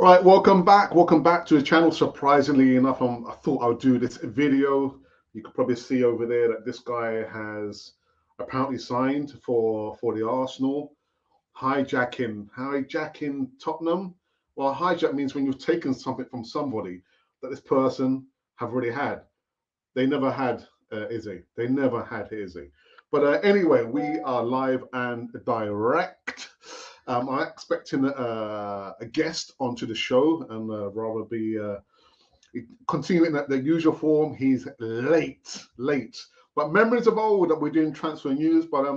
Right, welcome back. Welcome back to the channel. Surprisingly enough, I thought I would do this video. You could probably see over there that this guy has apparently signed for the Arsenal. Hijacking Tottenham. Well, hijack means when you've taken something from somebody that this person have already had. They never had Eze. They never had Eze. But anyway, we are live and direct. I'm expecting a guest onto the show and rather be continuing at the usual form. He's late. But memories of old that we're doing transfer news. But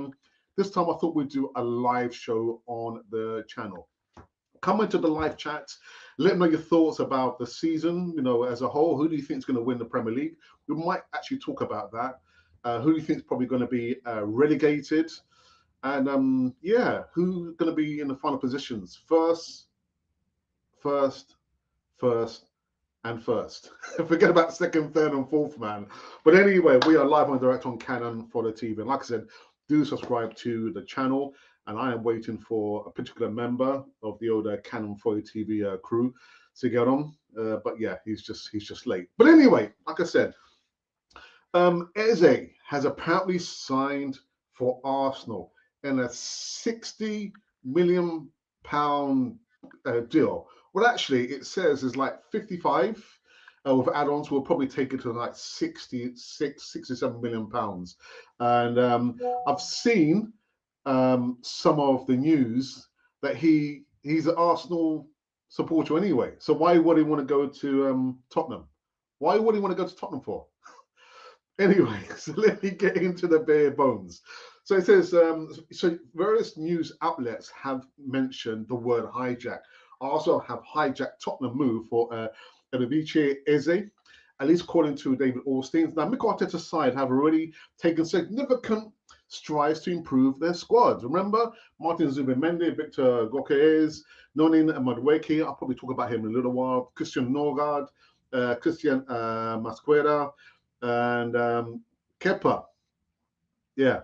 this time I thought we'd do a live show on the channel. Come into the live chat. Let me know your thoughts about the season, as a whole. Who do you think is going to win the Premier League? We might actually talk about that. Who do you think is probably going to be relegated? And yeah, who's going to be in the final positions? First, and first. Forget about second, third, and fourth, man. But anyway, we are live and direct on Canon for the TV. And like I said, do subscribe to the channel. And I am waiting for a particular member of the older Canon for the TV crew to get on. But yeah, he's just late. But anyway, like I said, Eze has apparently signed for Arsenal in a £60 million deal. Well, actually, it says it's like 55 with add-ons. We'll probably take it to like 67 million pounds. And I've seen some of the news that he's an Arsenal supporter anyway. So why would he want to go to Tottenham? Why would he want to go to Tottenham for? Anyway, so let me get into the bare bones. So it says, so various news outlets have mentioned the word hijack. Also have hijacked Tottenham move for Eberechi Eze, at least according to David Ornstein. Now, Mikel Arteta's side have already taken significant strides to improve their squad. Remember, Martin Zubimendi, Victor Gokes, Nonin Madueke, I'll probably talk about him in a little while, Christian Norgard, Christian Masquera, and Kepa, yeah,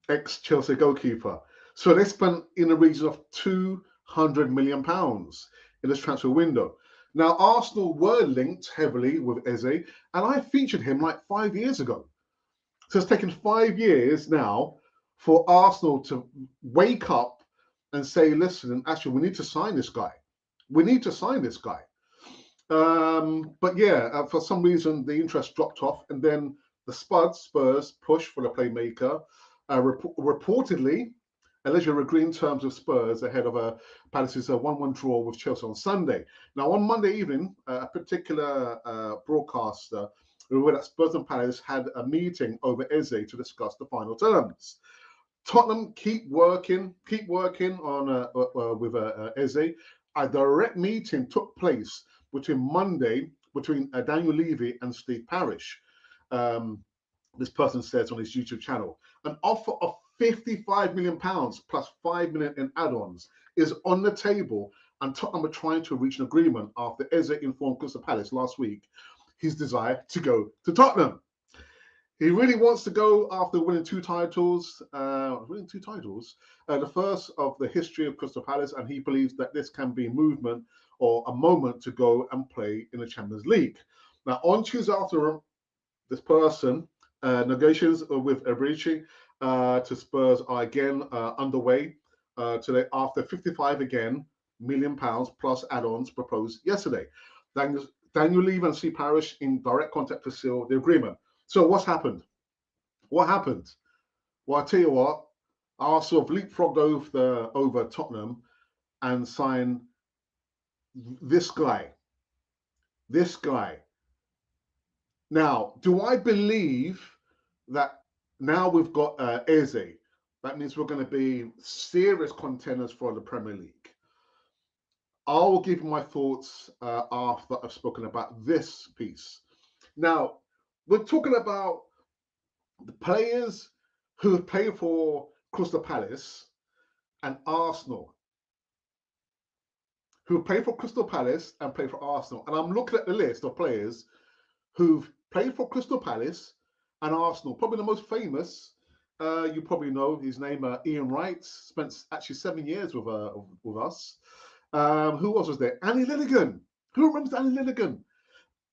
ex-Chelsea goalkeeper. So they spent in the region of £200 million in this transfer window. Now, Arsenal were linked heavily with Eze, and I featured him like 5 years ago. So it's taken 5 years now for Arsenal to wake up and say, listen, actually, we need to sign this guy. We need to sign this guy. But yeah, for some reason, the interest dropped off, and then the Spurs push for the playmaker. Reportedly, allegedly agreeing terms with Spurs ahead of Palace's 1-1 draw with Chelsea on Sunday. Now, on Monday evening, a particular broadcaster revealed that Spurs and Palace had a meeting over Eze to discuss the final terms. Tottenham keep working on with Eze. A direct meeting took place between Daniel Levy and Steve Parish. This person says on his YouTube channel, an offer of £55 million plus £5 million in add-ons is on the table, and Tottenham are trying to reach an agreement after Eze informed Crystal Palace last week his desire to go to Tottenham. He really wants to go after winning two titles, the first of the history of Crystal Palace, and he believes that this can be movement or a moment to go and play in the Champions League. Now, on Tuesday afternoon, this person, negotiations with Eberechi to Spurs are again underway today after £55 million plus add-ons proposed yesterday. Daniel Levy and Steve Parish in direct contact to seal the agreement. So what's happened? What happened? Well, I'll tell you what, Arsenal have leapfrogged over Tottenham and signed this guy. This guy. Now, do I believe that now we've got Eze, that means we're going to be serious contenders for the Premier League? I will give you my thoughts after I've spoken about this piece. Now, we're talking about the players who have played for Crystal Palace and Arsenal, who played for Crystal Palace and played for Arsenal. And I'm looking at the list of players who've played for Crystal Palace and Arsenal. Probably the most famous, you probably know his name, Ian Wright, spent actually 7 years with us. Who else was there? Annie Lilligan. Who remembers Annie Lilligan?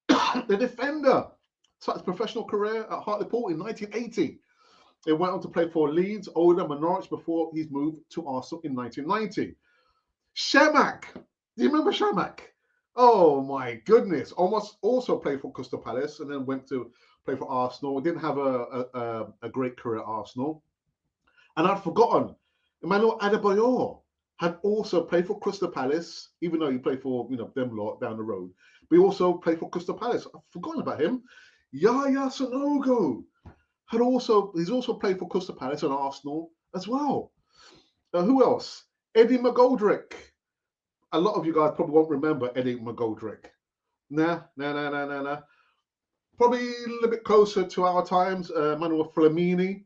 The defender. Started his professional career at Hartlepool in 1980. He went on to play for Leeds, Oldham and Norwich before his move to Arsenal in 1990. Shamak. Do you remember Shamak? Oh my goodness. Almost also played for Crystal Palace and then went to play for Arsenal. Didn't have a great career at Arsenal. And I'd forgotten, Emmanuel Adebayor had also played for Crystal Palace, even though he played for them lot down the road. But he also played for Crystal Palace. I've forgotten about him. Yaya Sanogo he's also played for Crystal Palace and Arsenal as well. Who else? Eddie McGoldrick. A lot of you guys probably won't remember Eddie McGoldrick. Nah. Probably a little bit closer to our times. Manuel Flamini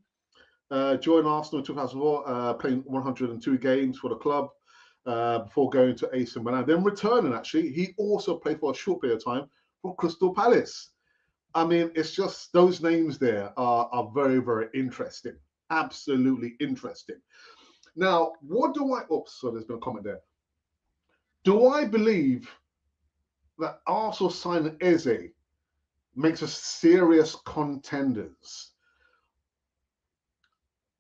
joined Arsenal in 2004, playing 102 games for the club before going to AC Milan. Then returning, actually, he also played for a short period of time for Crystal Palace. I mean, it's just those names there are very, very interesting. Absolutely interesting. Now, what do I... Oops, so there's been a comment there. Do I believe that Arsenal signing Eze makes us serious contenders?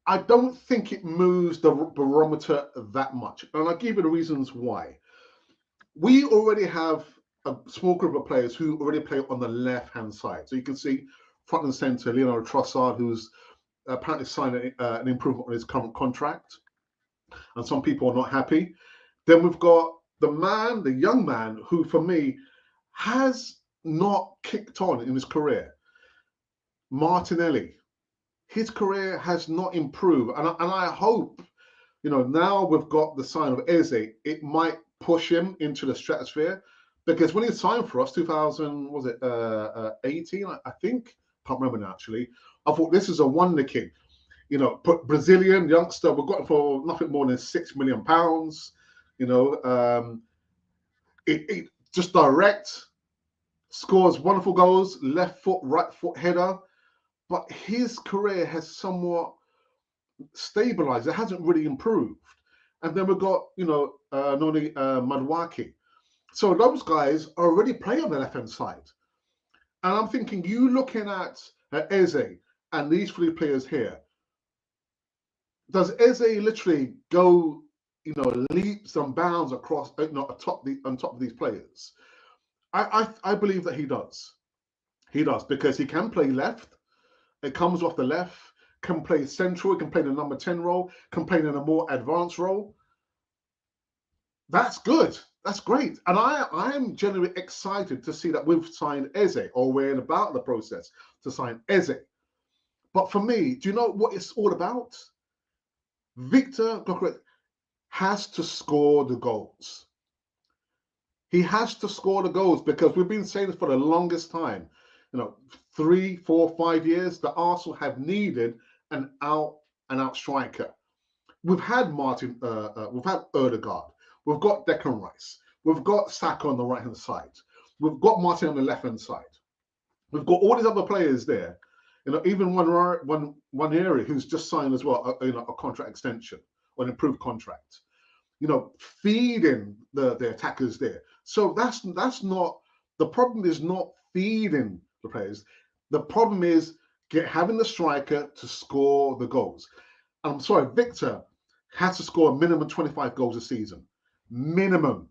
I don't think it moves the barometer that much. And I'll give you the reasons why. We already have a small group of players who already play on the left-hand side. So you can see front and centre, Leonardo Trossard, who's apparently signed an improvement on his current contract. And some people are not happy. Then we've got the young man, who for me has not kicked on in his career. Martinelli. His career has not improved. And I hope, now we've got the sign of Eze, it might push him into the stratosphere. Because when he signed for us, 2018, I think, can't remember now actually, I thought this is a wonder kid. Brazilian youngster, we got him for nothing more than £6 million. It just direct, scores wonderful goals, left foot, right foot header. But his career has somewhat stabilized. It hasn't really improved. And then we've got, Noni Madueke. So those guys are already playing on the left-hand side. And I'm thinking, you looking at Eze and these three players here, does Eze literally go, leaps and bounds across, on top of these players? I believe that he does. He does, because he can play left. It comes off the left, can play central, can play the number 10 role, can play in a more advanced role. That's good. That's great. And I am genuinely excited to see that we've signed Eze, or we're about the process to sign Eze. But for me, do you know what it's all about? Victor Gokret has to score the goals. He has to score the goals, because we've been saying this for the longest time. 3, 4, 5 years, the Arsenal have needed an out-and-out striker. We've had we've had Odegaard. We've got Declan Rice. We've got Saka on the right-hand side. We've got Martin on the left-hand side. We've got all these other players there. Even one area who's just signed as well, a contract extension or an improved contract. Feeding the attackers there. So that's not the problem. Is not feeding the players. The problem is having the striker to score the goals. I'm sorry, Victor has to score a minimum 25 goals a season. Minimum.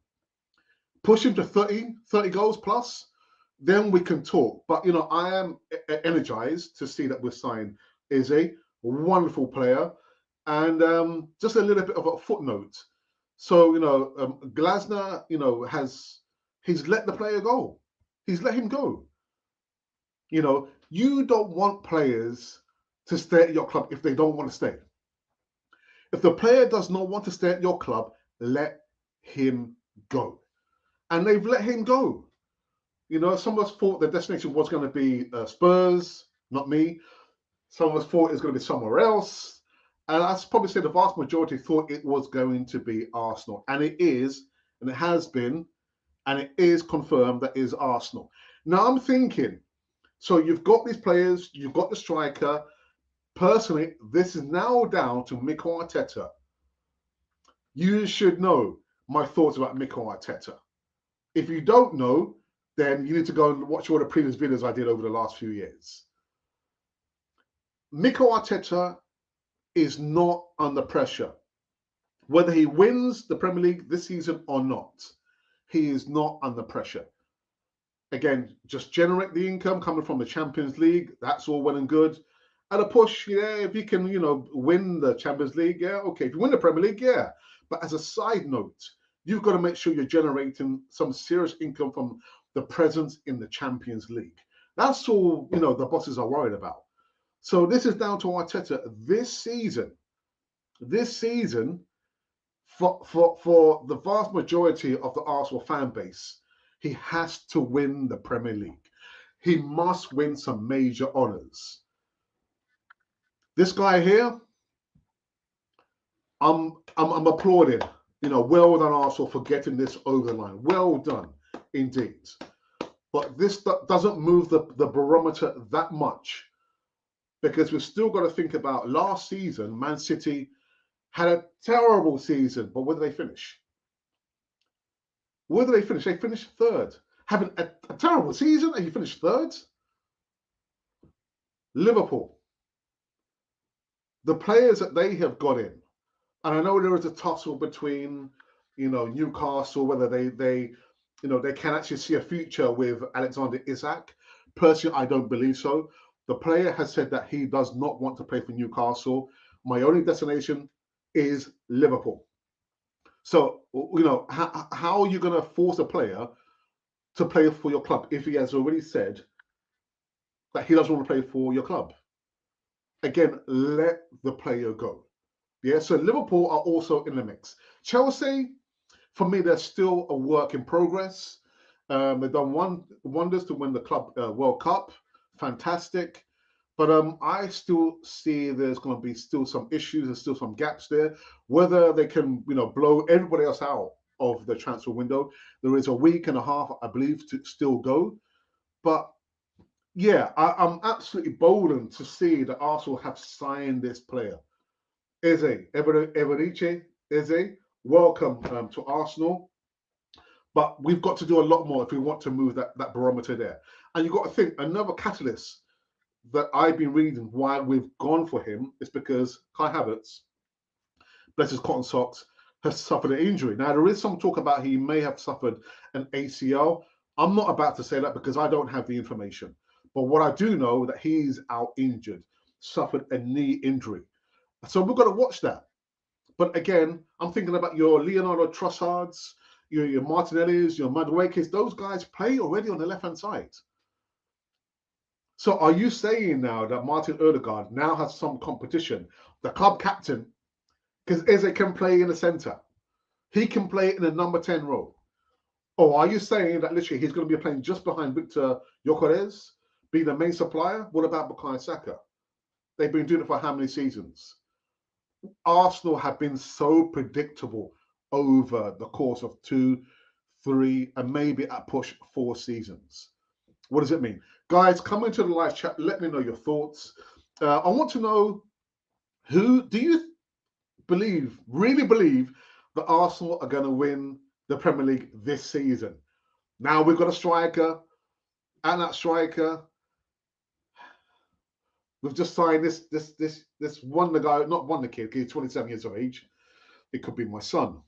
Push him to 30 goals plus, then we can talk. But, I am energized to see that we've signed Eze, a wonderful player. And just a little bit of a footnote. So, Glasner, he's let the player go. He's let him go. You don't want players to stay at your club if they don't want to stay. If the player does not want to stay at your club, let him go. And they've let him go. Some of us thought the destination was going to be Spurs, not me. Some of us thought it was going to be somewhere else. And I'd probably say the vast majority thought it was going to be Arsenal. And it is, and it has been, and it is confirmed that it is Arsenal. Now I'm thinking, so you've got these players, you've got the striker. Personally, this is now down to Mikel Arteta. You should know my thoughts about Mikel Arteta. If you don't know, then you need to go and watch all the previous videos I did over the last few years. Mikel Arteta is not under pressure. Whether he wins the Premier League this season or not, he is not under pressure. Again, just generate the income coming from the Champions League. That's all well and good. And a push, yeah, if you can, win the Champions League, yeah, okay. If you win the Premier League, yeah. But as a side note, you've got to make sure you're generating some serious income from the presence in the Champions League. That's all, the bosses are worried about. So this is down to Arteta this season, for the vast majority of the Arsenal fan base, he has to win the Premier League. He must win some major honours. This guy here, I'm applauding. Well done Arsenal for getting this over the line. Well done, indeed. But this doesn't move the barometer that much, because we've still got to think about last season. Man City had a terrible season, but where did they finish? Where did they finish? They finished third. Having a terrible season and you finished third? Liverpool. The players that they have got in, and I know there is a tussle between, Newcastle, whether they can actually see a future with Alexander Isak. Personally, I don't believe so. The player has said that he does not want to play for Newcastle. My only destination is Liverpool. So, how are you going to force a player to play for your club if he has already said that he doesn't want to play for your club? Again, let the player go. Yeah, so Liverpool are also in the mix. Chelsea, for me, they're still a work in progress. They've done wonders to win the Club World Cup. Fantastic. But I still see there's going to be still some issues. There's still some gaps there. Whether they can, blow everybody else out of the transfer window. There is a week and a half, I believe, to still go. But yeah, I'm absolutely boldened to see that Arsenal have signed this player. Eze Eberechi, Eze, welcome to Arsenal. But we've got to do a lot more if we want to move that barometer there. And you've got to think, another catalyst that I've been reading why we've gone for him is because Kai Havertz, bless his cotton socks, has suffered an injury. Now, there is some talk about he may have suffered an ACL. I'm not about to say that because I don't have the information. But what I do know that he's out injured, suffered a knee injury. So we've got to watch that. But again, I'm thinking about your Leonardo Trossards, your Martinellis, your Maduekes. Those guys play already on the left-hand side. So are you saying now that Martin Odegaard now has some competition? The club captain, because Eze can play in the centre. He can play in the number 10 role. Or are you saying that literally he's going to be playing just behind Victor Gyökeres, being the main supplier? What about Bukayo Saka? They've been doing it for how many seasons? Arsenal have been so predictable over the course of 2, 3, and maybe at push 4 seasons. What does it mean? Guys, come into the live chat. Let me know your thoughts. I want to know, who do you really believe that Arsenal are going to win the Premier League this season? Now we've got a striker, and that striker, we've just signed this wonder guy, not wonder kid, he's 27 years of age. It could be my son.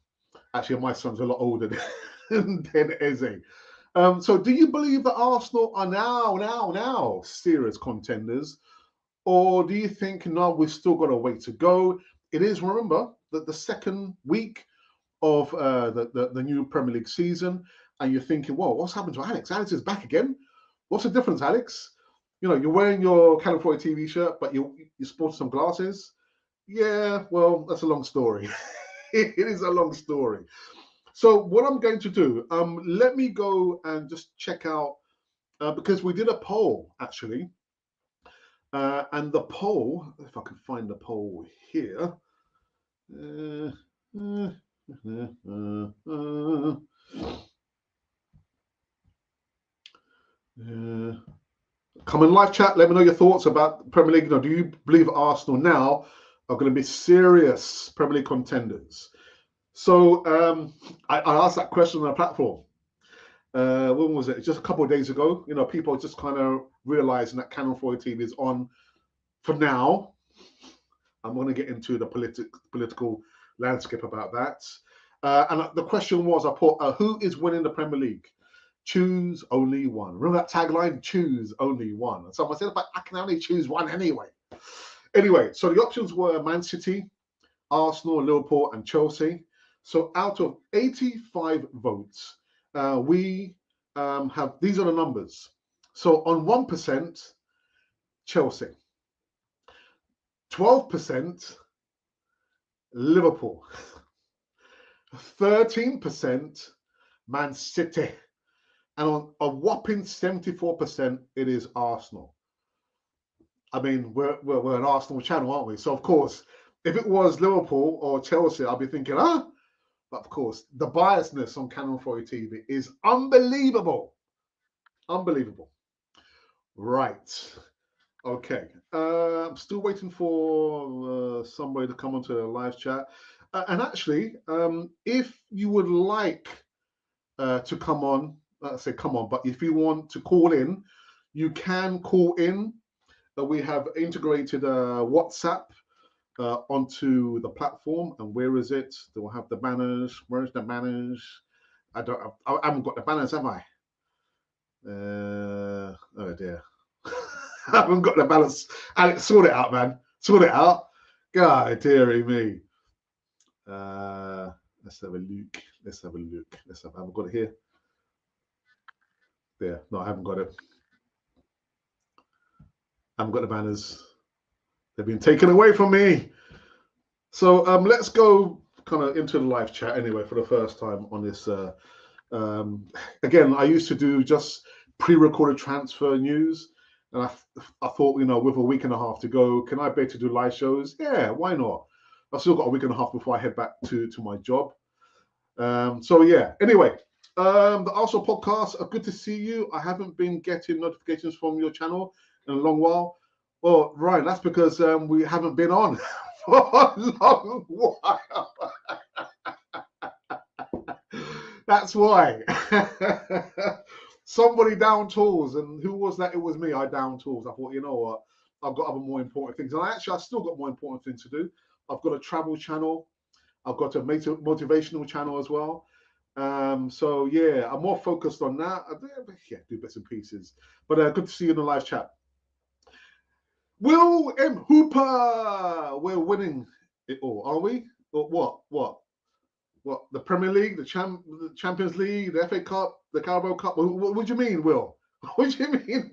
Actually, my son's a lot older than Eze. So do you believe that Arsenal are now serious contenders? Or do you think, no, we've still got a way to go? It is, remember, that the second week of the new Premier League season, and you're thinking, well, what's happened to Alex? Alex is back again. What's the difference, Alex? You're wearing your California TV shirt, but you sporting some glasses. Yeah, well, that's a long story. It is a long story. So what I'm going to do, let me go and just check out, because we did a poll, actually. And the poll, if I can find the poll here. Come in live chat. Let me know your thoughts about Premier League. Do you believe Arsenal now are going to be serious Premier League contenders? So I asked that question on the platform. When was it? Just a couple of days ago. You know, people just kind of realizing that Canon 40 TV is on for now. I'm going to get into the political landscape about that. And the question was, I put, who is winning the Premier League? Choose only one. Remember that tagline? Choose only one. And someone said, but I can only choose one anyway. Anyway, so the options were Man City, Arsenal, Liverpool, and Chelsea. So out of 85 votes, we have, these are the numbers. So on 1%, Chelsea. 12%, Liverpool. 13%, Man City. And on a whopping 74%, it is Arsenal. I mean, we're an Arsenal channel, aren't we? So, of course, if it was Liverpool or Chelsea, I'd be thinking, huh? But, of course, the biasness on Canon 40 TV is unbelievable. Unbelievable. Right. Okay. I'm still waiting for somebody to come onto the live chat. And actually, if you would like to come on, I say come on, but if you want to call in, you can call in. We have integrated WhatsApp onto the platform. And where is it? They will have the banners. Where's the banners? I haven't got the banners, have I? Oh dear. I haven't got the balance. Alex, sort it out, man. Sort it out. God, dearie me. Let's have a look. Let's have a look. I haven't got it here. There. No, I haven't got it. I haven't got the banners. They've been taken away from me. So let's go kind of into the live chat anyway for the first time on this. Again, I used to do just pre-recorded transfer news. And I thought, you know, with a week and a half to go, can I bear to do live shows? Yeah, why not? I've still got a week and a half before I head back to my job. So yeah, anyway, the Arsenal podcast, good to see you. I haven't been getting notifications from your channel in a long while. Well, Ryan, that's because we haven't been on for a long while. That's why. Somebody down tools, and who was that? It was me. I down tools. I thought, you know what? I've got other more important things, and I still got more important things to do. I've got a travel channel. I've got a motivational channel as well. So yeah, I'm more focused on that. Yeah, do bits and pieces. But good to see you in the live chat. Will M. Hooper, we're winning it all, are we? Or what? What, the Premier League, the Champions League, the FA Cup, the Carabao Cup? What do you mean, Will? What do you mean?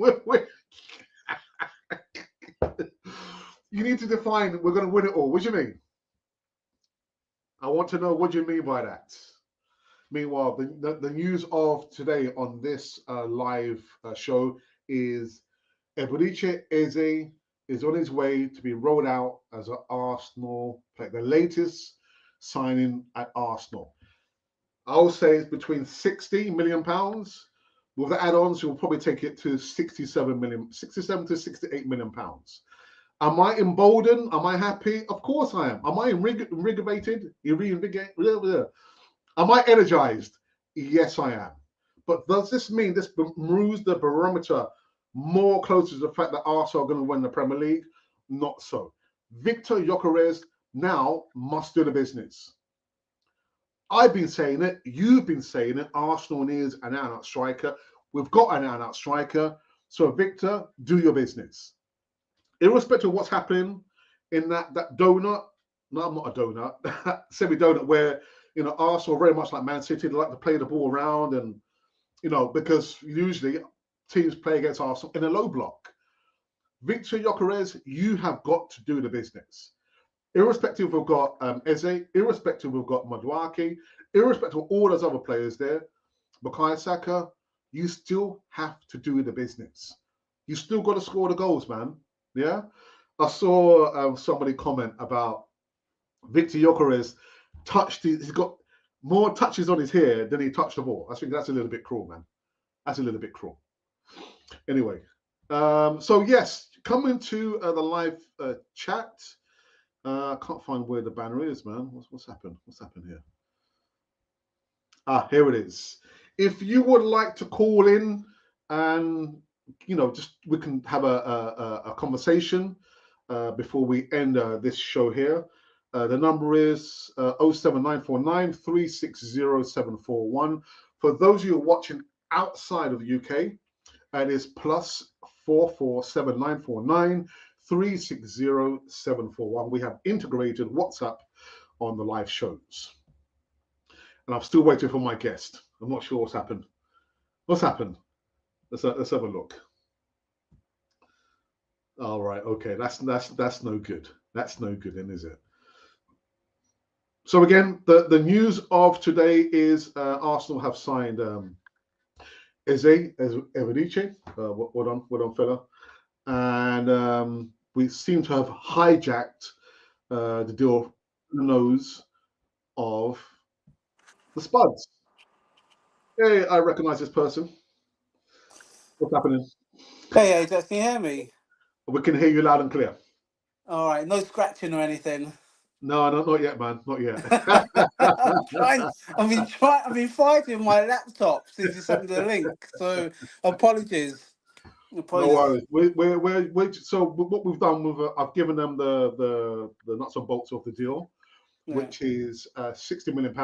You need to define, we're going to win it all. What do you mean? I want to know, what do you mean by that? Meanwhile, the news of today on this live show is Eberechi Eze is on his way to be rolled out as an Arsenal player, the latest signing at Arsenal. I would say it's between £60 million. With the add-ons, you'll probably take it to 67 to 68 million pounds. Am I emboldened? Am I happy? Of course I am. Am I invigorated? Am I energized? Yes, I am. But does this mean this moves the barometer more closer to the fact that Arsenal are going to win the Premier League? Not so. Victor Gyökeres now must do the business. I've been saying it. You've been saying it. Arsenal needs an out-and-out striker. We've got an out-and-out striker. So, Victor, do your business. Irrespective of what's happening in that donut. No, I'm not a donut. Semi-donut where, you know, Arsenal very much like Man City. They like to play the ball around and, you know, because usually teams play against Arsenal in a low block. Victor Gyökeres, you have got to do the business. Irrespective, we've got Eze, irrespective, we've got Madueke, irrespective of all those other players there, Bukayo Saka, you still have to do the business. You still got to score the goals, man. Yeah? I saw somebody comment about Victor Gyökeres he's got more touches on his hair than he touched the ball. I think that's a little bit cruel, man. That's a little bit cruel. Anyway, so yes, come into the live chat. I can't find where the banner is, man. What's happened? What's happened here? Here it is. If you would like to call in and just we can have a conversation before we end this show here. The number is 07949 For those of you watching outside of the UK, it is +447949 We have integrated WhatsApp on the live shows. And I'm still waiting for my guest. I'm not sure what's happened. What's happened? Let's have a look. All right, okay, that's no good. That's no good, then, is it? So again, the news of today is Arsenal have signed Eze Eberechi. Well done, fella. And we seem to have hijacked the deal the nose of the Spuds. Hey, I recognise this person. What's happening? Hey, AJ, can you hear me? We can hear you loud and clear. All right, no scratching or anything. No, not yet, man. Not yet. I've been fighting my laptop since you sent me the link. So apologies. No worries. We're so what we've done with I've given them the nuts and bolts of the deal, which is £60 million.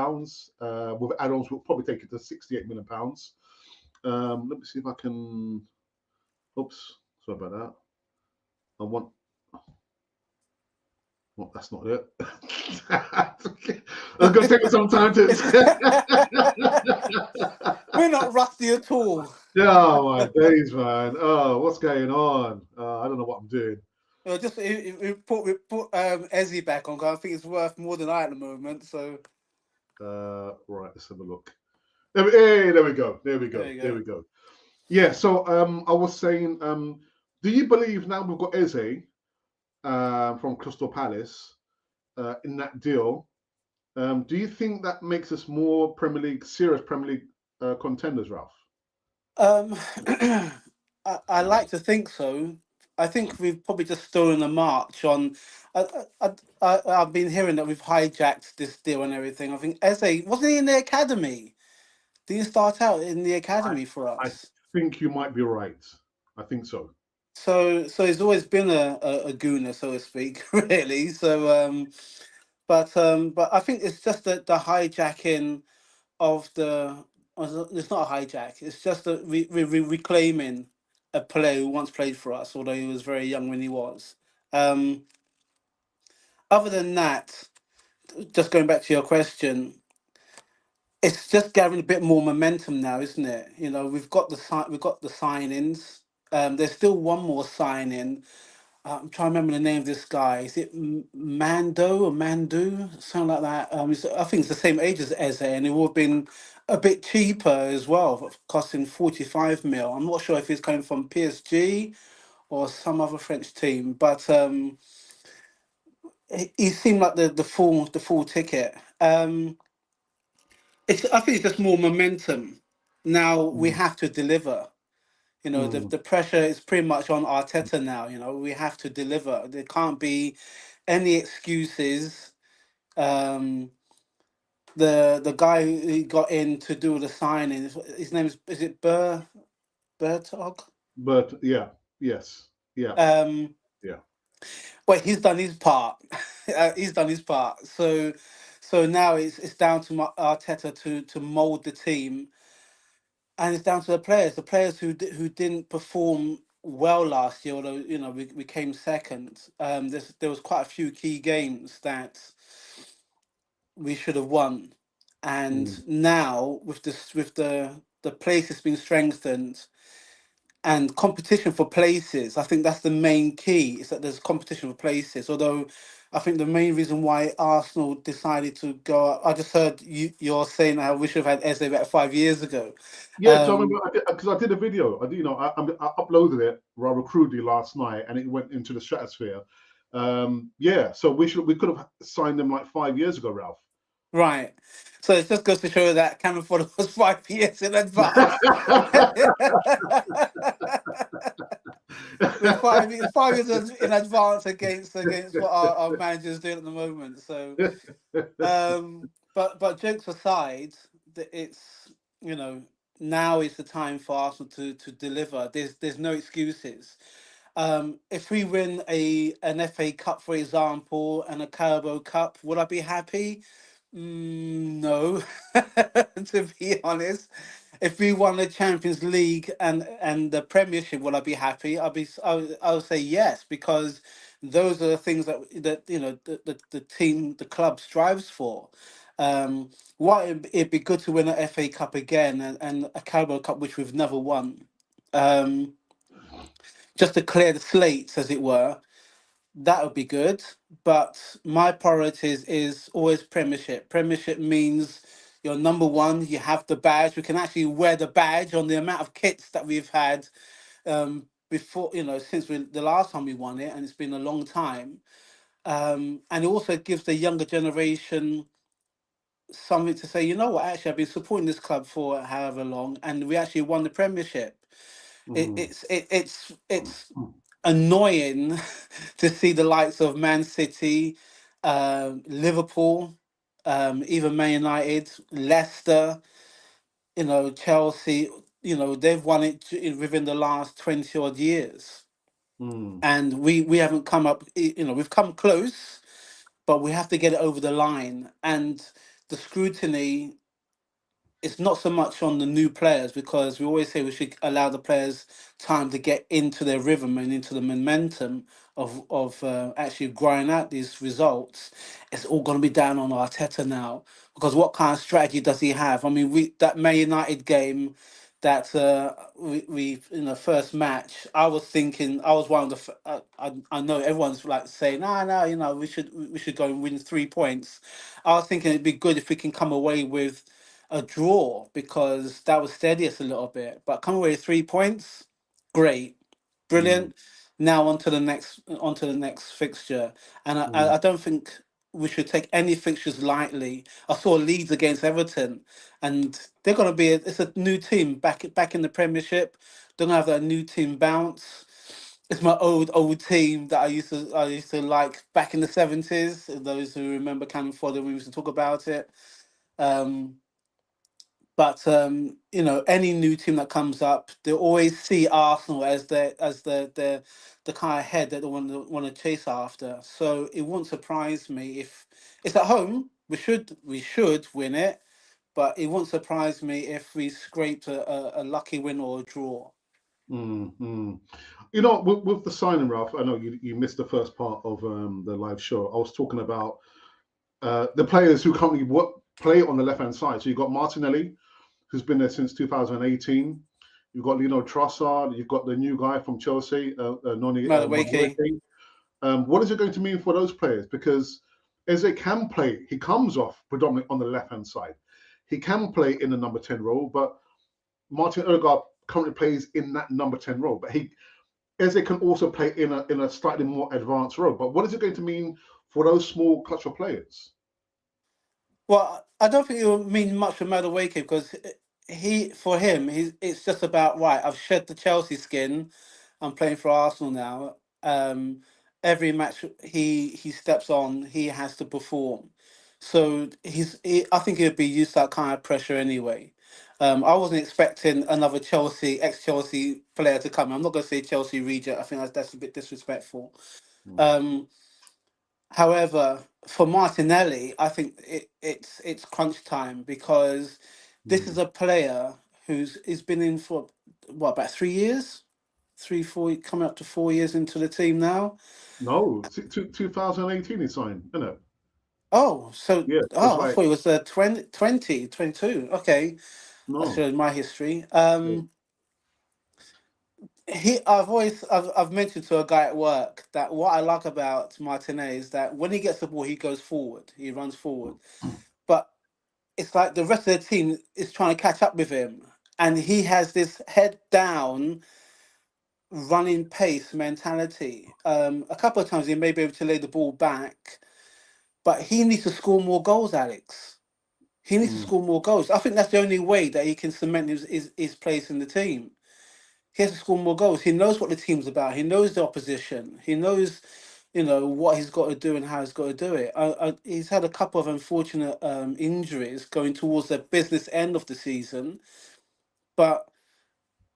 With add-ons, we'll probably take it to £68 million. Let me see if I can. Oops, sorry about that. I want. Well, that's not it. It's going to take me some time to. We're not rusty at all. Oh my days, man! Oh, what's going on? I don't know what I'm doing. Just we put Eze back on. I think it's worth more than I at the moment. So. Right, let's have a look. There we go. There we go. Yeah. So I was saying, do you believe now we've got Eze from Crystal Palace in that deal? Do you think that makes us more serious Premier League contenders, Ralph? I like to think so. I think we've probably just stolen a march on. I've been hearing that we've hijacked this deal and everything. I think Eze wasn't he in the academy? Did he start out in the academy for I us? think you might be right. I think so. So he's always been a gooner, so to speak, really. But I think it's just the hijacking of the. It's not a hijack. It's just that we reclaiming a player who once played for us, although he was very young when he was. Um, Other than that, just going back to your question, it's just gathering a bit more momentum now, isn't it? We've got we've got the signings. There's still one more signing. I'm trying to remember the name of this guy. Is it Mando or Mandu? Something like that. I think it's the same age as Eze, and it would have been a bit cheaper as well, costing 45 mil. I'm not sure if he's coming from PSG or some other French team, but he seemed like the full ticket. I think it's just more momentum. Now we have to deliver. The pressure is pretty much on Arteta now. We have to deliver. There can't be any excuses. Um, the guy who got in to do the signing, his name is it Bertog? But yeah, yes, yeah, Um, yeah. well, he's done his part. He's done his part. So now it's down to Arteta to mold the team, and it's down to the players who didn't perform well last year. Although we came second. There was quite a few key games that we should have won, and Mm. now with the place has been strengthened and competition for places. I think that's the main key, is that there's competition for places. Although I think the main reason why Arsenal decided to go up, I just heard you're saying how we should have had Eze about 5 years ago. Yeah, because I remember because I did a video. I uploaded it rather crudely last night, and it went into the stratosphere. Yeah, so we could have signed them like 5 years ago, Ralph. Right. So it just goes to show that Cameron Ford was 5 years in advance. We're 5 years in advance against what our managers doing at the moment. So, but jokes aside, it's, you know, now is the time for Arsenal to deliver. There's no excuses. If we win an FA Cup, for example, and a Carabao Cup, would I be happy? No, to be honest. If we won the Champions League and the Premiership, would I be happy? I would say yes, because those are the things that you know the team, the club strives for. It'd be good to win an FA Cup again and a Carabao Cup, which we've never won. Um, just to clear the slates, as it were, that would be good. But my priorities is always Premiership. Premiership means you're number one. You have the badge. We can actually wear the badge on the amount of kits that we've had before. You know, since the last time we won it, and it's been a long time. And it also gives the younger generation something to say. You know what? Actually, I've been supporting this club for however long, and we actually won the Premiership. Mm, It's annoying to see the likes of Man City, Liverpool, even Man United, Leicester, you know, Chelsea. You know, they've won it within the last 20 odd years, mm, and we haven't come up. You know, we've come close, but we have to get it over the line. And the scrutiny, it's not so much on the new players, because we always say we should allow the players time to get into their rhythm and into the momentum of actually growing out these results. It's all going to be down on Arteta now, because what kind of strategy does he have? I mean, we that Man United game that we in the first match, I was thinking, I was one of I know everyone's like saying, no, you know, we should go and win 3 points. I was thinking it'd be good if we can come away with a draw, because that would steady us a little bit. But come away with 3 points, great, mm, brilliant. Now on to the next fixture, and mm, I don't think we should take any fixtures lightly. I saw Leeds against Everton, and they're going to be it's a new team back in the Premiership. They're going to have that new team bounce. It's my old team that I used to like back in the 70s. Those who remember Cannon Fodder, we used to talk about it. Um, but you know, any new team that comes up, they always see Arsenal as the kind of head that they want to chase after. So it won't surprise me if it's at home. We should win it, but it won't surprise me if we scraped a lucky win or a draw. mm, mm. You know, with the signing, Ralph, I know you missed the first part of the live show. I was talking about the players who currently play on the left hand side. So you've got Martinelli, who's been there since 2018. You've got Lino Trossard. You've got the new guy from Chelsea, Noni Madueke. Madueke. What is it going to mean for those players? Because Eze can play. He comes off predominantly on the left hand side. He can play in the number 10 role, but Martin Odegaard currently plays in that number 10 role. But Eze can also play in a slightly more advanced role. But what is it going to mean for those small clutch of players? Well, I don't think it will mean much for Madueke, because for him, it's just about right. I've shed the Chelsea skin. I'm playing for Arsenal now. Every match he steps on, he has to perform. So I think he'd be used to that kind of pressure anyway. I wasn't expecting another ex-Chelsea player to come. I'm not going to say Chelsea reject. I think that's a bit disrespectful. Mm, Um, However, for Martinelli, I think it's crunch time, because this is mm. a player he's been in for what, about 3 years, 4 coming up to 4 years into the team now. No, 2018 he signed, isn't it? Oh, so Yeah, so it's I like thought it was 2022. Okay, that no. shows my history. Yeah. I've mentioned to a guy at work that what I like about Martinez is that when he gets the ball, he goes forward, he runs forward, but it's like the rest of the team is trying to catch up with him, and he has this head down, running pace mentality. A couple of times he may be able to lay the ball back, but he needs to score more goals, Alex. He needs to Mm, score more goals. I think that's the only way that he can cement his place in the team. He has to score more goals. He knows what the team's about. He knows the opposition. He knows. what he's got to do and how he's got to do it. He's had a couple of unfortunate injuries going towards the business end of the season, but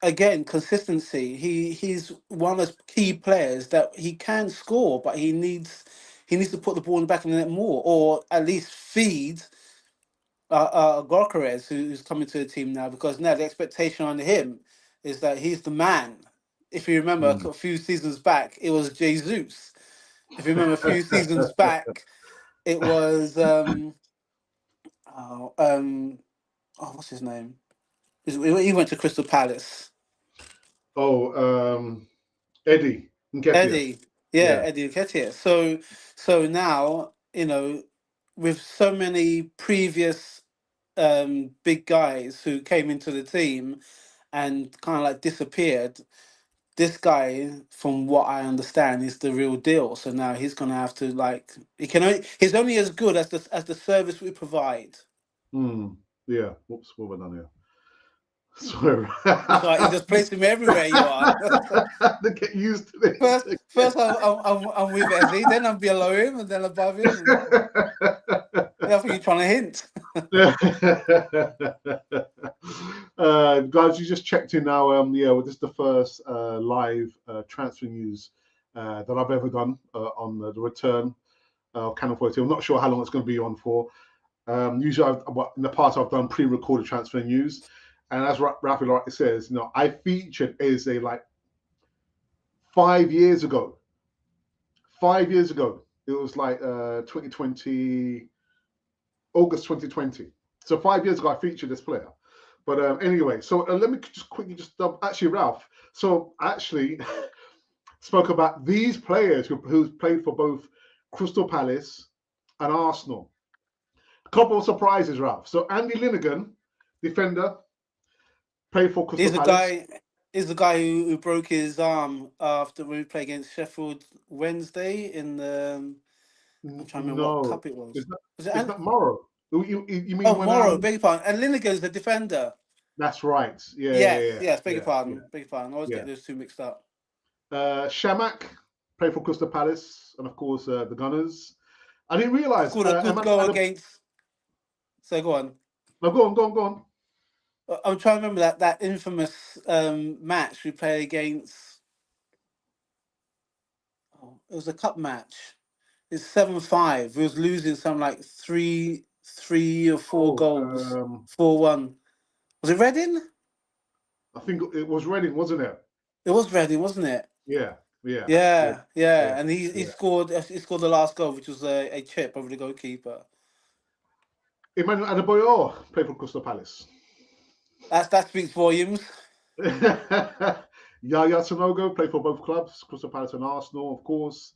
again, consistency. He's one of those key players that he can score, but he needs to put the ball in the back of the net more, or at least feed Gorkarez, who's coming to the team now, because now the expectation on him is that he's the man. If you remember Mm. a few seasons back, it was Jesus. If you remember a few seasons back, it was oh, what's his name? He went to Crystal Palace. Oh, Eddie Nketiah. Eddie, yeah, Yeah. Eddie Nketiah. So now with so many previous big guys who came into the team and kind of like disappeared. This guy, from what I understand, is the real deal. So now he's gonna have to he's only as good as the service we provide. Mm. Yeah. Whoops, what have I done here? Sorry. It's like you just place him everywhere you are. To get used to this. First I'm with Eze, then I'm below him, and then above him. And that's what you're trying to hint. Guys, you just checked in now. Well, this is the first live transfer news that I've ever done on the return of Cannon 42. I'm not sure how long it's going to be on for. Usually, in the past, I've done pre-recorded transfer news, and as Rafi like says, I featured Eze like 5 years ago. 5 years ago, it was like 2020, August 2020. So 5 years ago, I featured this player. But anyway, so let me just quickly actually, Ralph. So I actually spoke about these players who played for both Crystal Palace and Arsenal. A couple of surprises, Ralph. So Andy Linnigan, defender, played for Crystal Palace. He's the guy who broke his arm after we played against Sheffield Wednesday in the. I'm trying to remember what No, cup it was. it's not. Was it? It's not Morrow. You mean when? Morrow, beg your pardon. And Linnigan's the defender. That's right. Yeah, yeah, Yes, yeah, yes, beg your yeah, pardon. Beg your pardon. I always yeah. get those two mixed up. Shamak played for Crystal Palace, and of course the Gunners. I didn't realise. Scored a good goal against. So go on. No, go on. I'm trying to remember that infamous match we played against. Oh, it was a cup match. It's 7-5. We was losing some like three or four goals. 4-1. Was it Reading? I think it was Reading, wasn't it? It was Reading, wasn't it? Yeah. And he scored the last goal, which was a chip over the goalkeeper. Emmanuel Adebayor played for Crystal Palace. That speaks volumes. Yaya Sanogo played for both clubs, Crystal Palace and Arsenal, of course.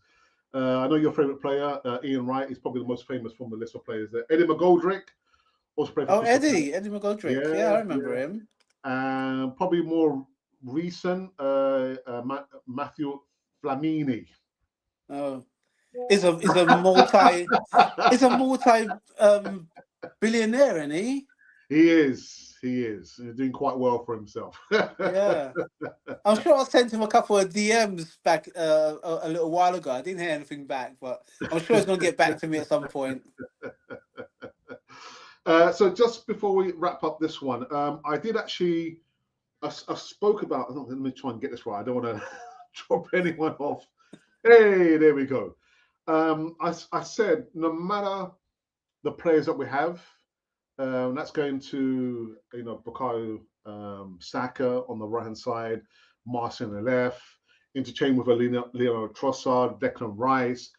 I know your favourite player, Ian Wright, is probably the most famous from the list of players there. Eddie McGoldrick also played for Crystal Palace. Eddie McGoldrick. Yeah, I remember him. And probably more recent, Matthew Flamini. Oh, is a multi billionaire, isn't he? He is. He's doing quite well for himself. Yeah. I'm sure I sent him a couple of DMs back a little while ago. I didn't hear anything back, but I'm sure he's going to get back to me at some point. So just before we wrap up this one, I did actually, I spoke about, let me try and get this right. I don't want to drop anyone off. Hey, there we go. I said, no matter the players that we have, that's going to, Bukayo Saka on the right-hand side, Martial on the left, interchange with Leonardo Trossard, Declan Rice.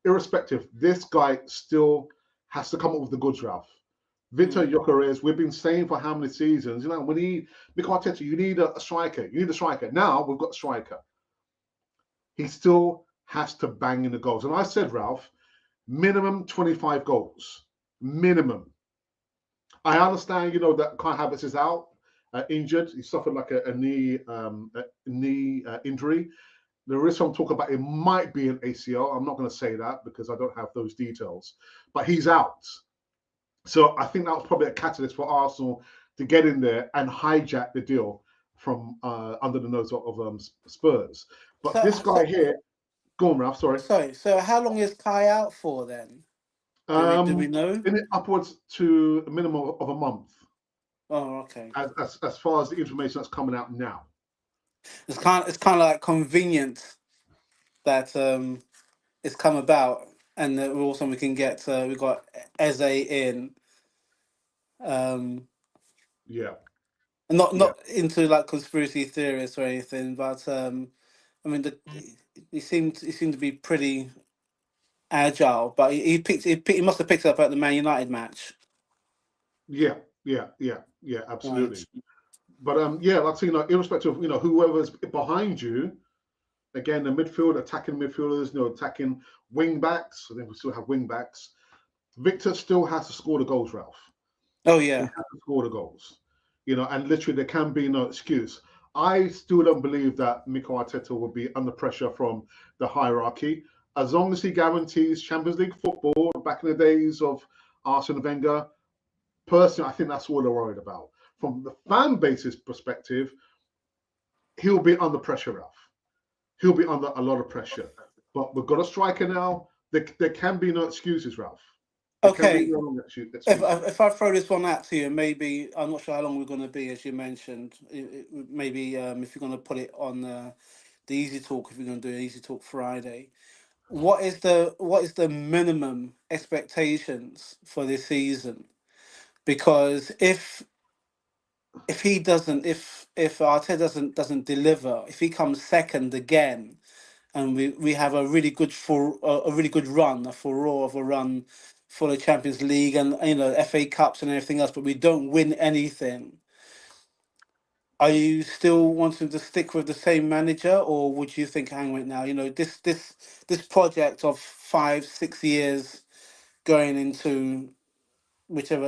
Irrespective, this guy still has to come up with the goods, Ralph. Victor Gyökeres, we've been saying for how many seasons, we need, Mikel Arteta, you need a striker. You need a striker. Now we've got a striker. He still has to bang in the goals. And I said, Ralph, minimum 25 goals. Minimum. I understand, that Kai Havertz is out, injured. He suffered like a knee injury. There is some talk about it might be an ACL. I'm not going to say that because I don't have those details. But he's out. So I think that was probably a catalyst for Arsenal to get in there and hijack the deal from under the nose of Spurs. But this guy here, Go on, Ralph. Sorry. Sorry. So how long is Kai out for then? Do we know? In it upwards to a minimum of a month, Oh, okay. as far as the information that's coming out now. It's kind of like convenient that it's come about, and also we can get we got Eze in. Um, Yeah, yeah, not into like conspiracy theorists or anything, but I mean, he seemed to be pretty agile, but he must have picked it up at the Man United match, yeah, yeah. right? Absolutely. But yeah, like so, irrespective of whoever's behind you, again, the midfield, attacking midfielders, attacking wing backs. I think we still have wing backs. Victor still has to score the goals, Ralph. Oh He yeah. has to score the goals. And literally there can be no excuse. I still don't believe that Mikel Arteta will be under pressure from the hierarchy. As long as he guarantees Champions League football, back in the days of Arsene Wenger, personally, I think that's all they're worried about. From the fan base's perspective, he'll be under pressure, Ralph. He'll be under a lot of pressure. But we've got a striker now. There can be no excuses, Ralph. There can be Okay. no If I, excuses. if I throw this one out to you, maybe I'm not sure how long we're going to be, as you mentioned. Maybe if you're going to put it on the Easy Talk, if you're going to do an Easy Talk Friday, what is the minimum expectations for this season? Because if Arteta doesn't deliver, if he comes second again, and we have a really good run, a furore of a run for the Champions League and FA Cups and everything else, but we don't win anything. Are you still wanting to stick with the same manager, or would you think, hang on it now, this project of 5 6 years going into whichever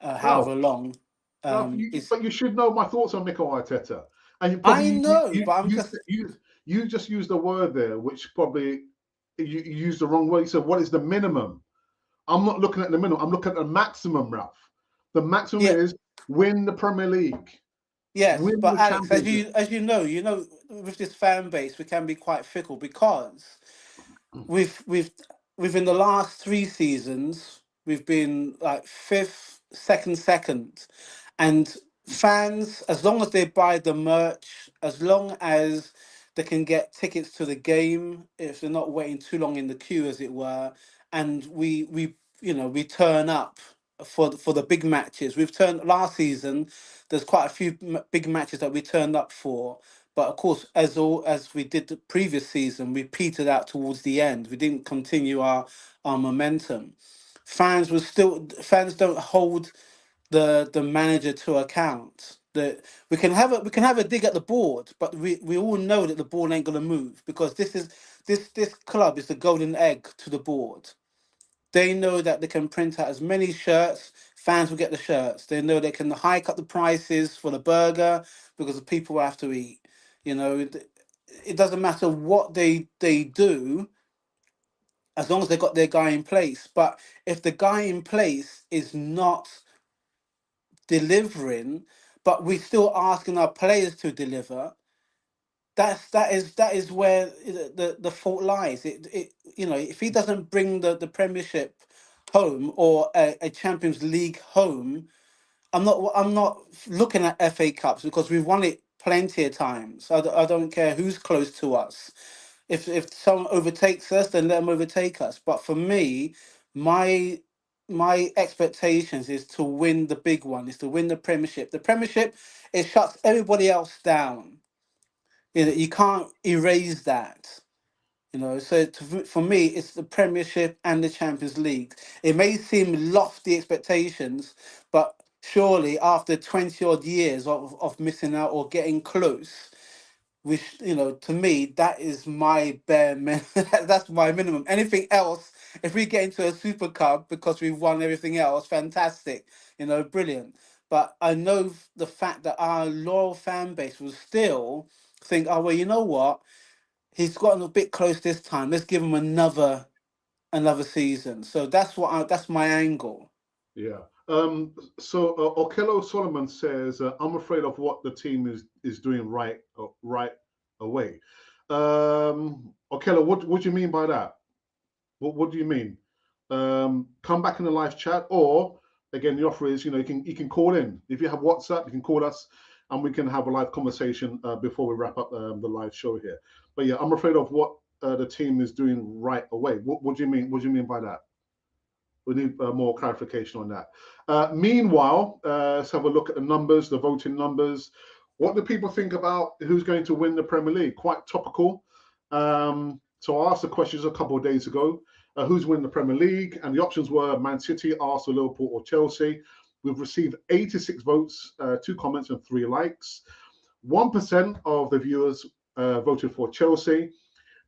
however Ralph, long Ralph, is. but you should know my thoughts on Mikel Arteta, and you I probably know, but I'm just. you just used a word there, which probably you used the wrong word. You said, "What is the minimum?" I'm not looking at the minimum. I'm looking at the maximum, Ralph. The maximum Yeah. is win the Premier League, Yes, win but the Alex, as Champions League. you know, with this fan base, we can be quite fickle because we've within the last 3 seasons we've been like fifth, second, and fans, as long as they buy the merch, as long as they can get tickets to the game, if they're not waiting too long in the queue, as it were, and we turn up for the big matches. We've turned last season. There's quite a few big matches that we turned up for, but of course, as we did the previous season, we petered out towards the end. We didn't continue our momentum. Fans don't hold the manager to account. That we can have a dig at the board, but we all know that the ball ain't gonna move because this club is the golden egg to the board. They know that they can print out as many shirts, fans will get the shirts. They know they can hike up the prices for the burger because the people will have to eat. It doesn't matter what they do as long as they got their guy in place. But if the guy in place is not delivering, but we're still asking our players to deliver, that is where the fault lies. If he doesn't bring the Premiership home or a Champions League home, I'm not looking at FA Cups because we've won it plenty of times. I don't care who's close to us. If someone overtakes us, then let them overtake us. But for me, my my expectations is to win the big one, is to win the Premiership. The Premiership, it shuts everybody else down. You can't erase that. So for me, it's the Premiership and the Champions League. It may seem lofty expectations, but surely after 20 odd years of missing out or getting close, which to me that is my that's my minimum. Anything else, if we get into a Super Cup because we've won everything else, fantastic, brilliant. But I know the fact that our loyal fan base will still think, oh well, you know what? He's gotten a bit close this time. Let's give him another season. So that's my angle. Yeah. So Okello Solomon says, "I'm afraid of what the team is doing right away." Okela, what do you mean by that? What do you mean? Come back in the live chat, or again, the offer is, you can call in. If you have WhatsApp, you can call us, and we can have a live conversation before we wrap up the live show here. But yeah, I'm afraid of what the team is doing right away. What do you mean? What do you mean by that? We need more clarification on that. Meanwhile, let's have a look at the numbers, the voting numbers. What do people think about who's going to win the Premier League? Quite topical. So I asked the questions a couple of days ago. Who's winning the Premier League? And the options were Man City, Arsenal, Liverpool, or Chelsea. We've received 86 votes, 2 comments, and 3 likes. 1% of the viewers voted for Chelsea.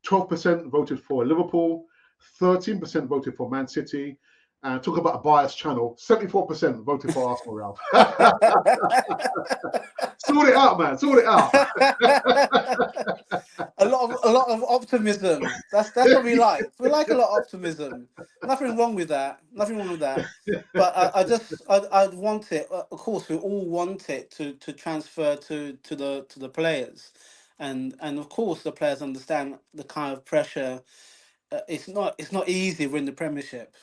12% voted for Liverpool. 13% voted for Man City. And talk about a biased channel, 74% voted for Arsenal, Ralph. Sort it out, man. Sort it out. A lot of optimism. That's what we like. We like a lot of optimism. Nothing wrong with that. Nothing wrong with that. But I'd want it. Of course, we all want it to transfer to the players, and of course the players understand the kind of pressure. It's not easy winning the Premiership.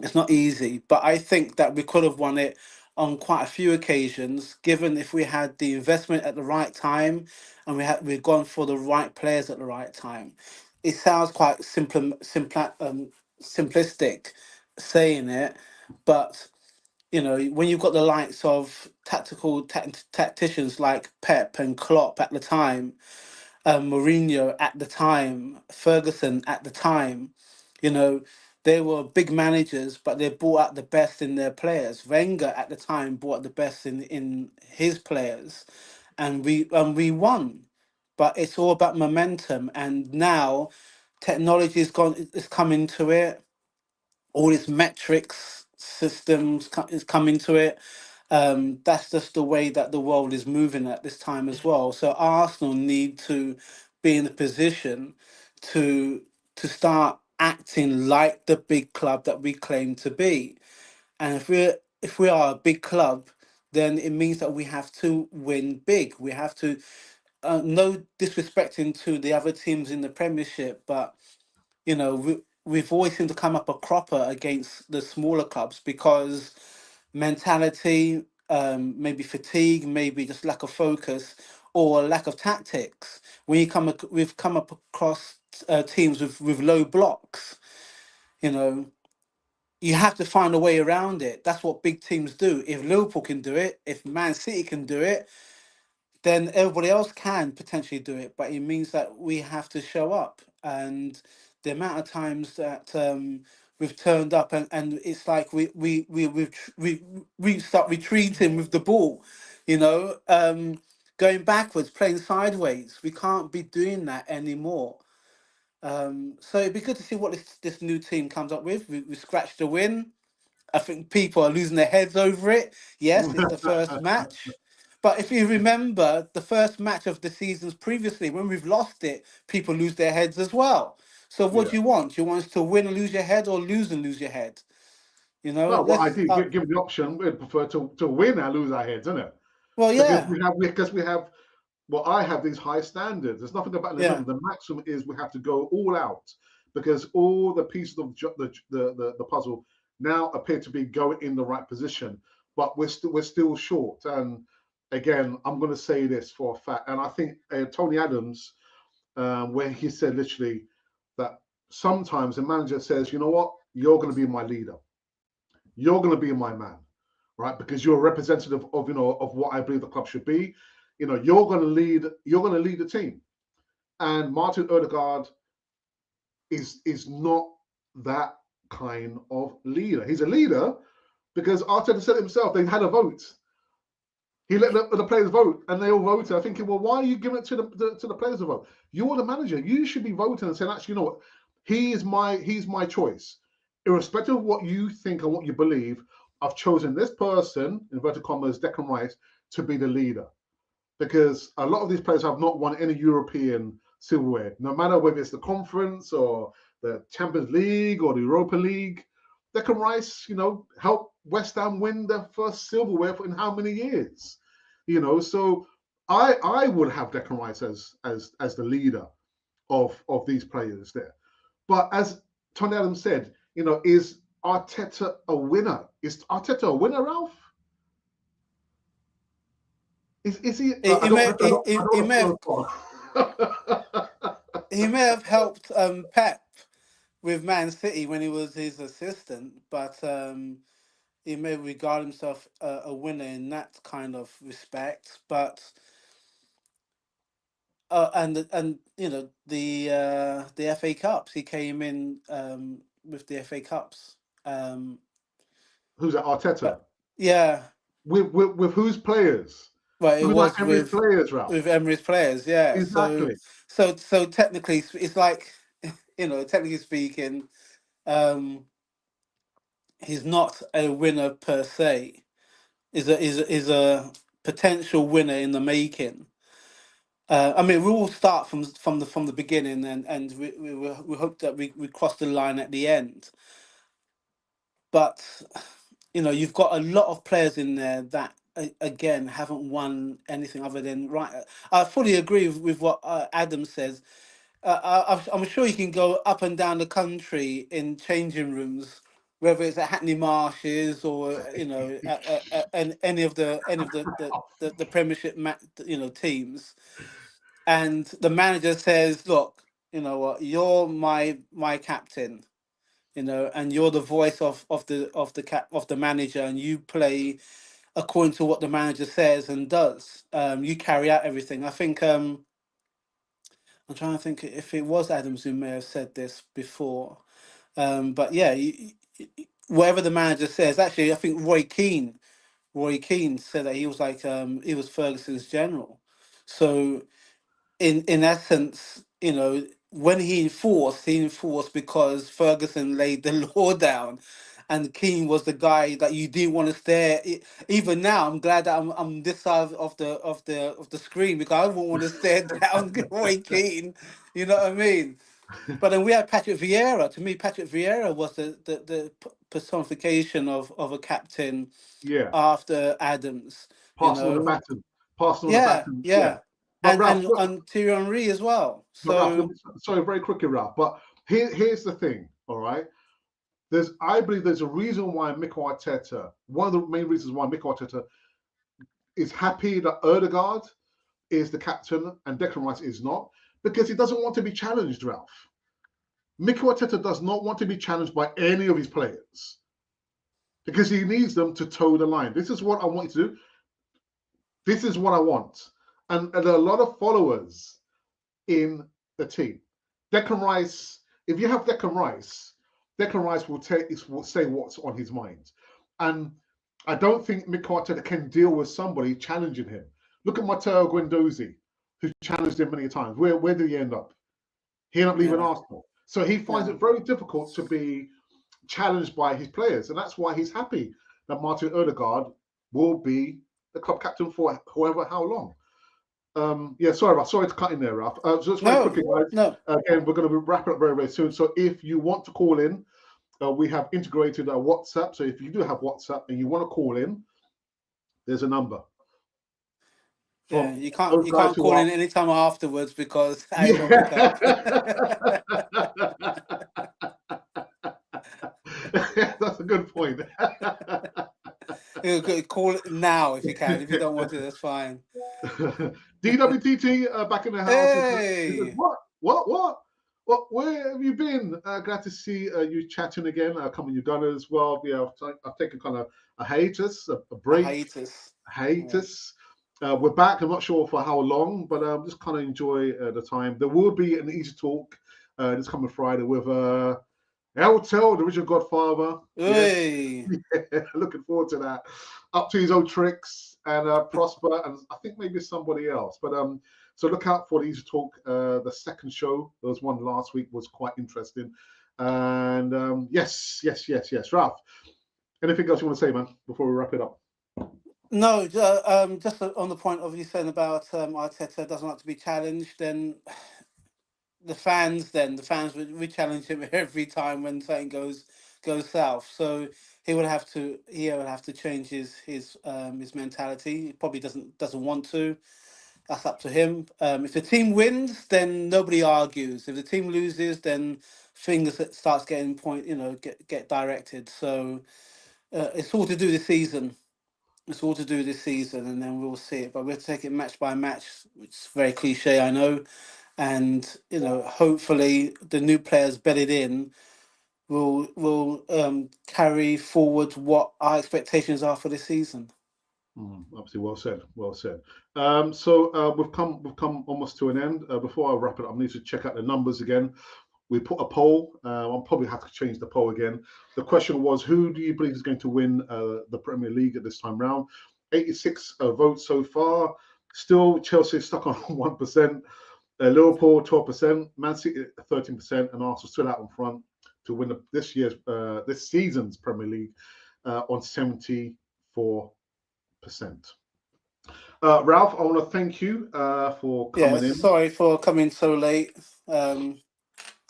It's not easy, but I think that we could have won it on quite a few occasions, given if we had the investment at the right time and we'd gone for the right players at the right time. It sounds quite simplistic saying it, but when you've got the likes of tacticians like Pep and Klopp at the time, Mourinho at the time, Ferguson at the time. You know, they were big managers, but they brought out the best in their players. Wenger at the time brought out the best in his players, and we won. But it's all about momentum, and now technology is coming to it. All these metrics systems is coming to it. That's just the way that the world is moving at this time as well. So Arsenal need to be in a position to start acting like the big club that we claim to be. And if we are a big club, then it means that we have to win big. We have to, no disrespecting to the other teams in the Premiership, but we've always seemed to come up a cropper against the smaller clubs because mentality, maybe fatigue, maybe just lack of focus or lack of tactics. When we've come up across teams with low blocks, you know, you have to find a way around it. That's what big teams do. If Liverpool can do it, if Man City can do it, then everybody else can potentially do it, but it means that we have to show up. And the amount of times that we've turned up and it's like we start retreating with the ball, going backwards, playing sideways. We can't be doing that anymore. So it'd be good to see what this new team comes up with. We scratched a win. I think people are losing their heads over it. Yes, it's the first match. But if you remember the first match of the seasons previously, when we've lost it, people lose their heads as well. So what Yeah. do you want? Do you want us to win and lose your head or lose and lose your head? Well, what I Let's did, give the option, we'd prefer to win and lose our heads, isn't it? well, Because yeah, we have well, I have these high standards. There's nothing about yeah, limit. The maximum is we have to go all out because all the pieces of the puzzle now appear to be going in the right position, but we're still short. And again, I'm going to say this for a fact, and I think Tony Adams, where he said literally that sometimes the manager says, you know what, you're going to be my leader, you're going to be my man, right? Because you're a representative of what I believe the club should be. You're going to lead the team. And Martin Odegaard is not that kind of leader. He's a leader because Arteta said himself, they had a vote. He let the players vote, and they all voted. I'm thinking, well, why are you giving it to the players to vote? You're the manager. You should be voting and saying, actually, you know what? He's my choice. Irrespective of what you think and what you believe, I've chosen this person, inverted commas, Declan Rice, to be the leader. Because a lot of these players have not won any European silverware, no matter whether it's the conference or the Champions League or the Europa League. Declan Rice, helped West Ham win their first silverware in how many years? So I would have Declan Rice as the leader of these players there. But as Tony Adams said, is Arteta a winner? Is Arteta a winner, Ralph? Is he? I He don't may want to. I don't he want may have to throw. he may have helped Pep with Man City when he was his assistant, but he may regard himself a winner in that kind of respect. But and the FA Cups, he came in with the FA Cups. Um, Who's that? Arteta. but yeah, With whose players? well, it Unai was Emery's players, Ralph. with Emery's players. Yeah, Exactly. so technically, it's like technically speaking, um, he's not a winner per se. Is a potential winner in the making. I mean, we all start from the beginning, and we hope that we cross the line at the end. But you've got a lot of players in there that again haven't won anything other than right. I fully agree with what Adam says. I'm sure you can go up and down the country in changing rooms, whether it's at Hackney Marshes or and any of the Premiership teams, and the manager says, "Look, you know what? You're my captain, and you're the voice of the manager, and you play according to what the manager says and does. You carry out everything." I think I'm trying to think if it was Adams who may have said this before, but yeah, whatever the manager says. Actually, I think Roy Keane said that he was like he was Ferguson's general. So in essence, when he enforced because Ferguson laid the law down, and Keane was the guy that you didn't want to stare. Even now, I'm glad that I'm this side of the screen, because I wouldn't want to stare down Roy Keane. You know what I mean? But then we had Patrick Vieira. To me, Patrick Vieira was the personification of a captain Yeah. after Adams. You Passing on the know, baton. Passing on the yeah, baton. Yeah. yeah, But and Ralph, and look, and Thierry Henry as well. but Ralph, So sorry, very quickly, Ralph. But here's the thing. All right. I believe there's a reason why Mikel Arteta. One of the main reasons why Mikel Arteta is happy that Odegaard is the captain and Declan Rice is not, because he doesn't want to be challenged, Ralph. Mikel Arteta does not want to be challenged by any of his players because he needs them to toe the line. This is what I want you to do. This is what I want. And there are a lot of followers in the team. Declan Rice, if you have Declan Rice will say what's on his mind. And I don't think Mikel Arteta can deal with somebody challenging him. Look at Matteo Guendouzi, who challenged him many times. Where did he end up? He ended up leaving yeah, Arsenal. So he finds yeah, it very difficult to be challenged by his players. And that's why he's happy that Martin Odegaard will be the club captain for how long. Yeah, sorry to cut in there, Ralph. Just very no, quickly, guys. no, Again, we're going to wrap it up very, very soon. So if you want to call in, we have integrated WhatsApp. So if you do have WhatsApp and you want to call in, there's a number yeah. from You can't those you guys can't who call are. in anytime afterwards because I won't pick Yeah. up. That's a good point. You could call it now if you can. If you don't want to, that's fine. DWTT back in the house. He says, Hey, what? Where have you been? Glad to see you chatting again. Coming you got as well. Yeah, I've taken kind of a hiatus, a a break, hiatus. a Yeah, hiatus. We're back. I'm not sure for how long, but just kind of enjoy the time. There will be an easy talk this coming Friday with Eltel, the original Godfather. Yes, hey, yeah, looking forward to that. Up to his own tricks and Prosper, and I think maybe somebody else. But so look out for the Easy Talk. The second show, there was one last week, was quite interesting. And yes, Ralph. Anything else you want to say, man, before we wrap it up? no, just on the point of you saying about Arteta doesn't like to be challenged, then the fans would challenge him every time when something goes south. So he would have to change his mentality. He probably doesn't want to. That's up to him. If the team wins, then nobody argues. If the team loses, then things starts getting get directed. So it's all to do this season. It's all to do this season, and then we'll see it. But we'll take it match by match, which is very cliche, I know. And hopefully the new players bedded in will carry forward what our expectations are for this season. Absolutely, well said. Well said. So we've come almost to an end. Before I wrap it up, I need to check out the numbers again. We put a poll. I'll probably have to change the poll again. The question was, who do you believe is going to win the Premier League at this time round? 86 votes so far. Still, Chelsea stuck on 1%. Liverpool 12%. Man City 13%, and Arsenal still out in front to win this season's Premier League on 74%. Ralph, I want to thank you for coming in. Sorry for coming so late.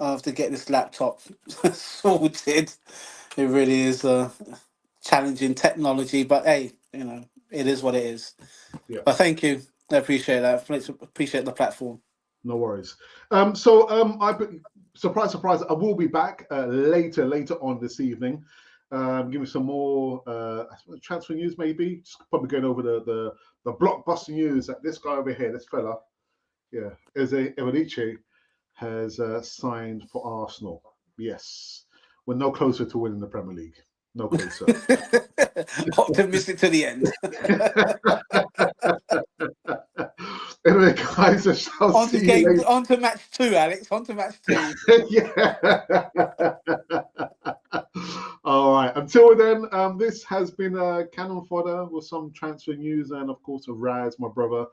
I have to get this laptop sorted. It really is challenging technology, but hey, it is what it is. Yeah. But thank you. I appreciate that. Appreciate the platform. No worries. Surprise, surprise, I will be back later on this evening. Give me some more transfer news, maybe. Just probably going over the blockbuster news that this guy over here, this fella, Eze Eberechi, has signed for Arsenal. Yes, we're no closer to winning the Premier League. No closer. Optimistic to the end. Anyway, guys, I shall see you later. On to match 2, Alex. On to match 2. Yeah. All right. Until then, this has been Cannon Fodder with some transfer news and, of course, Raz, my brother,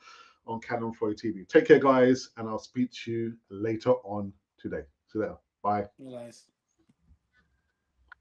on Cannon Fodder TV. Take care, guys, and I'll speak to you later on today. See you later. Bye. Nice.